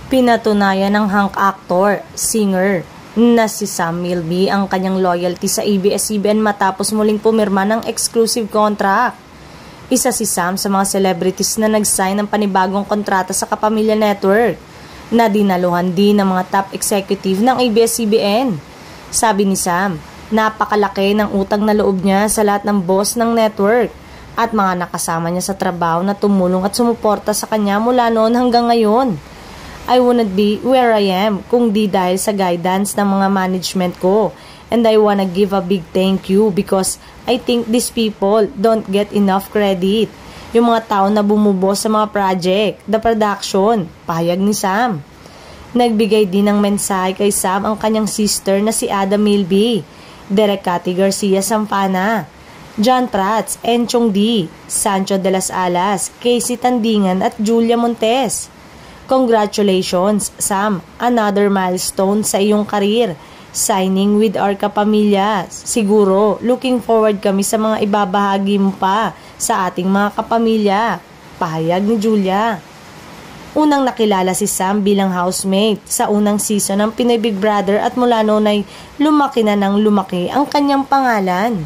Pinatunayan ng hunk actor, singer, na si Sam Milby ang kanyang loyalty sa ABS-CBN matapos muling pumirma ng exclusive contract. Isa si Sam sa mga celebrities na nag-sign ng panibagong kontrata sa Kapamilya Network, na dinaluhan din ng mga top executive ng ABS-CBN. Sabi ni Sam, napakalaki ng utang na loob niya sa lahat ng boss ng network at mga nakasama niya sa trabaho na tumulong at sumuporta sa kanya mula noon hanggang ngayon. I wouldn't be where I am kung di dahil sa guidance ng mga management ko. And I wanna give a big thank you because I think these people don't get enough credit. Yung mga tao na bumubuo sa mga project, the production, pahayag ni Sam. Nagbigay din ng mensahe kay Sam ang kanyang sister na si Ada Milby, Derek Cathy Garcia Sampana, John Prats, Enchong D, Sancho de las Alas, Casey Tandingan at Julia Montes. Congratulations, Sam. Another milestone sa iyong career. Signing with our kapamilya. Siguro, looking forward kami sa mga ibabahagi mo pa sa ating mga kapamilya. Pahayag ni Julia. Unang nakilala si Sam bilang housemate sa unang season ng Pinoy Big Brother at mula noon ay lumaki na ng lumaki ang kanyang pangalan.